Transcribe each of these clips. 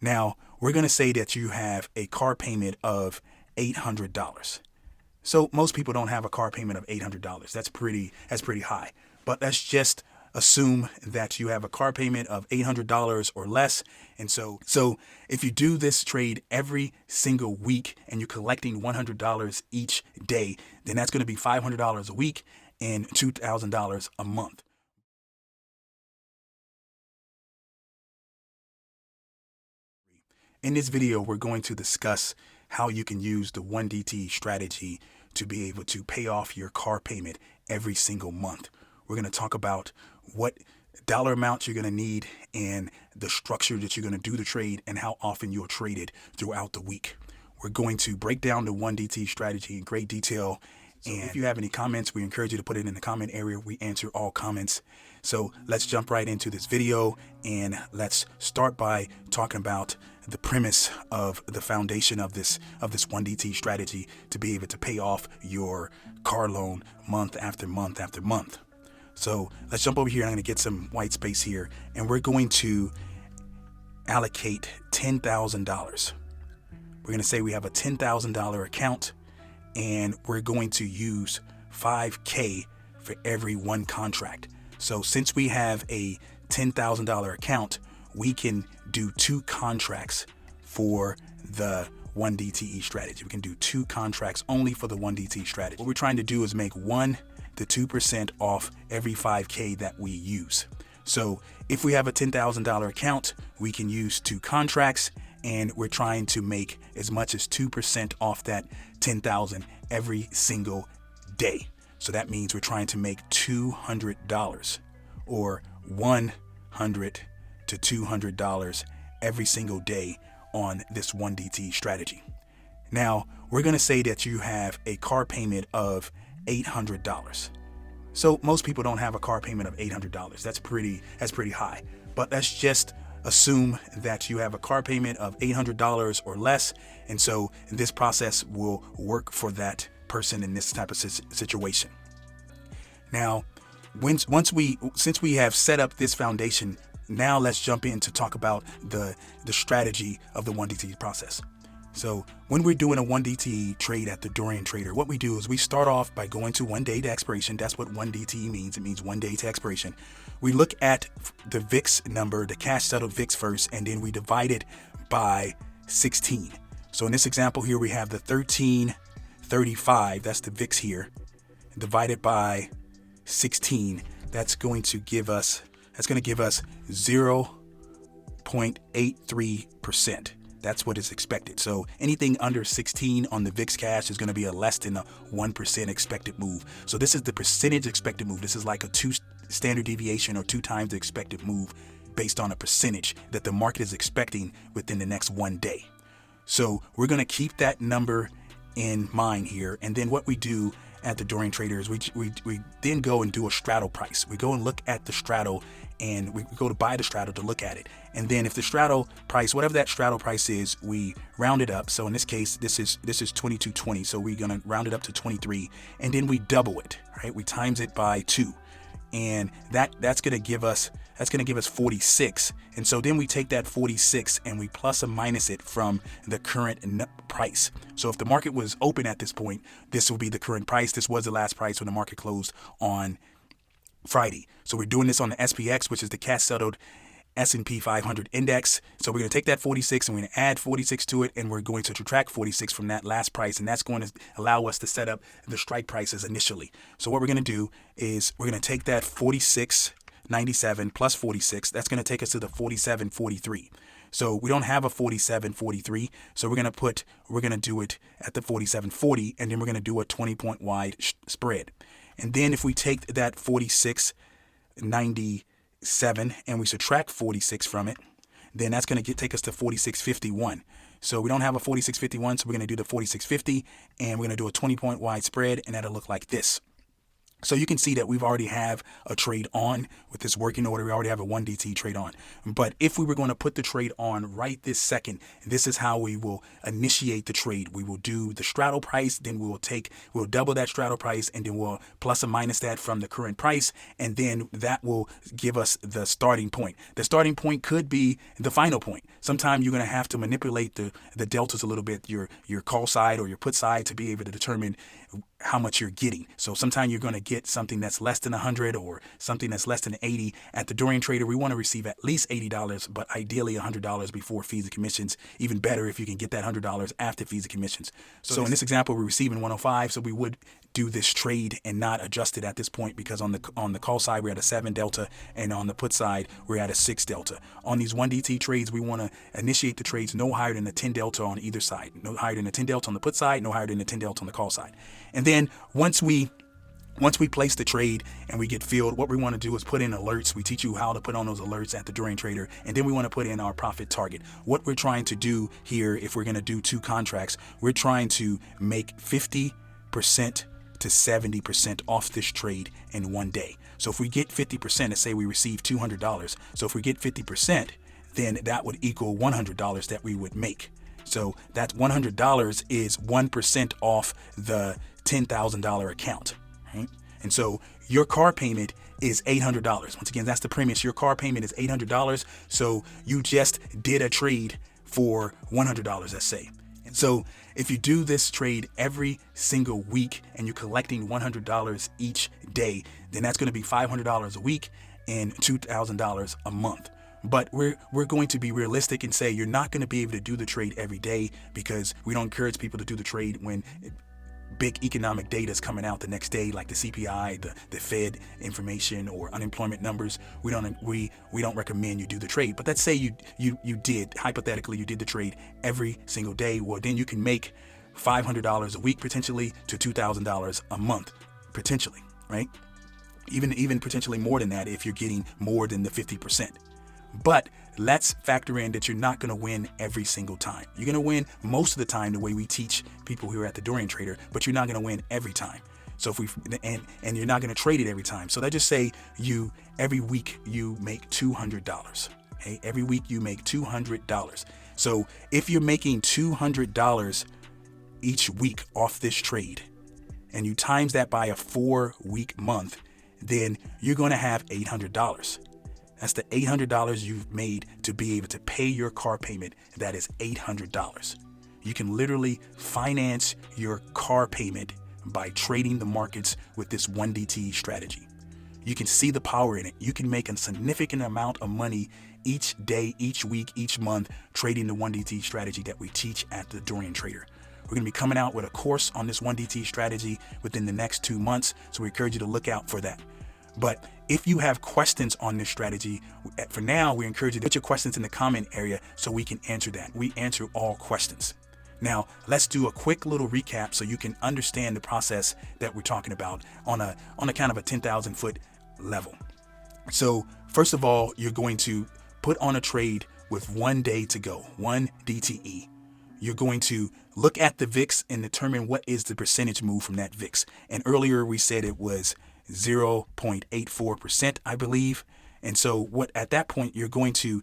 Now, we're going to say that you have a car payment of $800. So most people don't have a car payment of $800. That's pretty high. But let's just assume that you have a car payment of $800 or less. And so if you do this trade every single week and you're collecting $100 each day, then that's going to be $500 a week and $2,000 a month. In this video, we're going to discuss how you can use the 1DTE strategy to be able to pay off your car payment every single month. We're going to talk about what dollar amount you're going to need and the structure that you're going to do the trade and how often you'll trade it throughout the week. We're going to break down the 1DTE strategy in great detail. And if you have any comments, we encourage you to put it in the comment area. We answer all comments. So let's jump right into this video, and let's start by talking about the premise of the foundation of this 1DTE strategy to be able to pay off your car loan month after month after month. So let's jump over here. I'm going to get some white space here, and we're going to allocate $10,000. We're going to say we have a $10,000 account, and we're going to use $5,000 for every one contract. So since we have a $10,000 account, we can do 2 contracts for the 1DTE strategy. We can do 2 contracts only for the 1DTE strategy. What we're trying to do is make 1 to 2% off every $5,000 that we use. So if we have a $10,000 account, we can use 2 contracts, and we're trying to make as much as 2% off that $10,000 every single day. So that means we're trying to make $200 or $100 to $200 every single day on this 1DTE strategy. Now, we're going to say that you have a car payment of $800. So most people don't have a car payment of $800. That's pretty high. But let's just assume that you have a car payment of $800 or less. And so this process will work for that person in this type of situation. Now, since we have set up this foundation, now let's jump in to talk about the strategy of the 1DTE process. So when we're doing a 1DTE trade at the Dorian Trader, what we do is we start off by going to 1 day to expiration. That's what 1DTE means. It means 1 day to expiration. We look at the VIX number, the cash settled VIX first, and then we divide it by 16. So in this example here, we have the 1335. That's the VIX here, divided by 16. That's going to give us 0.83%. That's what is expected. So anything under 16 on the VIX cash is going to be a less than a 1% expected move. So this is the percentage expected move. This is like a 2 standard deviation or 2 times the expected move based on a percentage that the market is expecting within the next 1 day. So we're going to keep that number in mind here. And then what we do at the Dorian Trader is we then go and do a straddle price. We go and look at the straddle, and we go to buy the straddle to look at it. And then if the straddle price, whatever that straddle price is, we round it up. So in this case, this is 22.20. So we're going to round it up to 23, and then we double it, right? We times it by 2. And that's going to give us 46. And so then we take that 46 and we plus or minus it from the current price. So if the market was open at this point, this will be the current price. This was the last price when the market closed on Friday. So we're doing this on the SPX, which is the cash settled S&P 500 index. So we're going to take that 46 and we're going to add 46 to it, and we're going to subtract 46 from that last price, and that's going to allow us to set up the strike prices initially. So what we're going to do is we're going to take that 46.97 plus 46. That's going to take us to the 47.43. So we don't have a 47.43, so we're going to do it at the 47.40, and then we're going to do a 20-point wide spread. And then if we take that 46.97 and we subtract 46 from it, then that's going to take us to 46.51. So we don't have a 46.51, so we're going to do the 46.50, and we're going to do a 20-point wide spread, and that'll look like this. So you can see that we've already have a trade on with this working order. We already have a 1DT trade on. But if we were going to put the trade on right this second, this is how we will initiate the trade. We will do the straddle price, then we'll double that straddle price, and then we'll plus or minus that from the current price, and then that will give us the starting point. The starting point could be the final point. Sometimes you're going to have to manipulate the deltas a little bit, your call side or your put side, to be able to determine how much you're getting. So sometimes you're going to get something that's less than 100 or something that's less than 80. At the Dorian Trader, we want to receive at least $80, but ideally $100 before fees and commissions. Even better if you can get that $100 after fees and commissions. So in this example, we're receiving 105, so we would do this trade and not adjust it at this point, because on the call side we're at a 7 delta, and on the put side we're at a 6 delta. On these 1DT trades, we want to initiate the trades no higher than a 10 delta on either side. No higher than a 10 delta on the put side, no higher than a 10 delta on the call side. And then once we place the trade and we get filled, what we want to do is put in alerts. We teach you how to put on those alerts at the Dorian Trader, and then we want to put in our profit target. What we're trying to do here, if we're going to do 2 contracts, we're trying to make 50% to 70% off this trade in one day. So if we get 50%, let's say we receive $200. So if we get 50%, then that would equal $100 that we would make. So that $100 is 1% off the $10,000 account, right? And so your car payment is $800. Once again, that's the premise. Your car payment is $800. So you just did a trade for $100, let's say. And so if you do this trade every single week and you're collecting $100 each day, then that's going to be $500 a week and $2,000 a month. But we're going to be realistic and say you're not going to be able to do the trade every day, because we don't encourage people to do the trade when big economic data is coming out the next day, like the CPI, the Fed information, or unemployment numbers. We don't recommend you do the trade. But let's say you did, hypothetically, you did the trade every single day. Well, then you can make $500 a week potentially to $2,000 a month potentially, right? Even potentially more than that if you're getting more than the 50%. But let's factor in that you're not going to win every single time. You're going to win most of the time the way we teach people here at the Dorian Trader, but you're not going to win every time. So if and you're not going to trade it every time. So let's just say every week you make $200. Okay? Every week you make $200. So if you're making $200 each week off this trade, and you times that by a 4-week month, then you're going to have $800. That's the $800 you've made to be able to pay your car payment. That is $800. You can literally finance your car payment by trading the markets with this 1DT strategy. You can see the power in it. You can make a significant amount of money each day, each week, each month trading the 1DT strategy that we teach at the Dorian Trader. We're going to be coming out with a course on this 1DT strategy within the next 2 months, so we encourage you to look out for that. But if you have questions on this strategy, for now, we encourage you to put your questions in the comment area so we can answer that. We answer all questions. Now, let's do a quick little recap so you can understand the process that we're talking about on a kind of a 10,000 foot level. So first of all, you're going to put on a trade with 1 day to go, 1 DTE. You're going to look at the VIX and determine what is the percentage move from that VIX. And earlier we said it was 0.84%, I believe. And so at that point, you're going to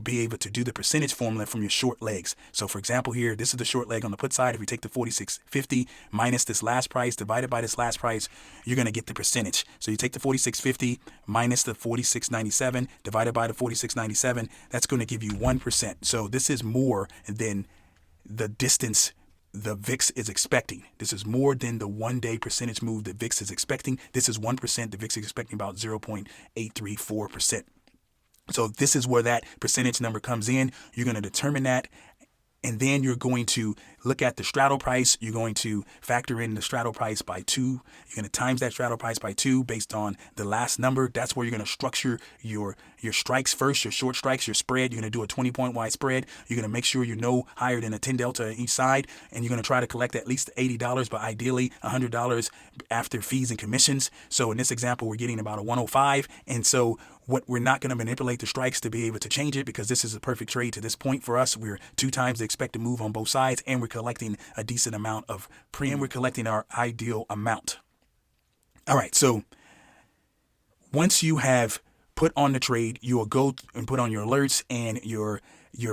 be able to do the percentage formula from your short legs. So for example, here, this is the short leg on the put side. If we take the 46.50 minus this last price divided by this last price, you're going to get the percentage. So you take the 46.50 minus the 46.97 divided by the 46.97. That's going to give you 1%. So this is more than the distance the VIX is expecting. This is more than the 1 day percentage move the VIX is expecting. This is 1%. The VIX is expecting about 0.834%. So this is where that percentage number comes in. You're going to determine that. And then you're going to look at the straddle price. You're going to factor in the straddle price by 2. You're going to times that straddle price by 2 based on the last number. That's where you're going to structure your strikes first, your short strikes, your spread. You're going to do a 20-point wide spread. You're going to make sure you're no higher than a 10 delta on each side. And you're going to try to collect at least $80, but ideally $100 after fees and commissions. So in this example, we're getting about a 105. And so we're not going to manipulate the strikes to be able to change it, because this is a perfect trade to this point for us. We're 2 times the expected move on both sides, and we're collecting a decent amount of premium. We're collecting our ideal amount. All right, so once you have put on the trade, you will go and put on your alerts and your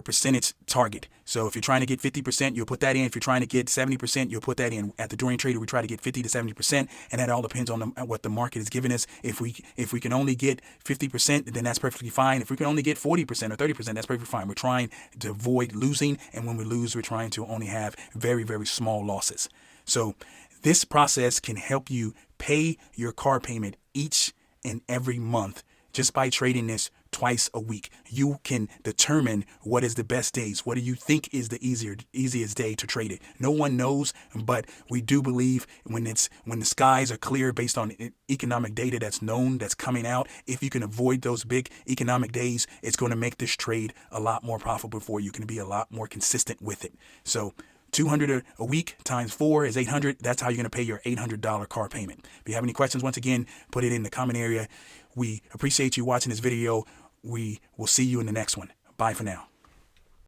percentage target. So if you're trying to get 50%, you'll put that in. If you're trying to get 70%, you'll put that in. At the Dorian Trader, we try to get 50 to 70%, and that all depends on what the market is giving us. If we can only get 50%, then that's perfectly fine. If we can only get 40% or 30%, that's perfectly fine. We're trying to avoid losing, and when we lose, we're trying to only have very, very small losses. So this process can help you pay your car payment each and every month just by trading this twice a week. You can determine what is the best days. What do you think is the easiest day to trade it? No one knows, but we do believe when the skies are clear based on economic data that's known, that's coming out, if you can avoid those big economic days, it's going to make this trade a lot more profitable for you. You can be a lot more consistent with it. So $200 a week times 4 is $800. That's how you're going to pay your $800 car payment. If you have any questions, once again, put it in the comment area. We appreciate you watching this video. We will see you in the next one. Bye for now.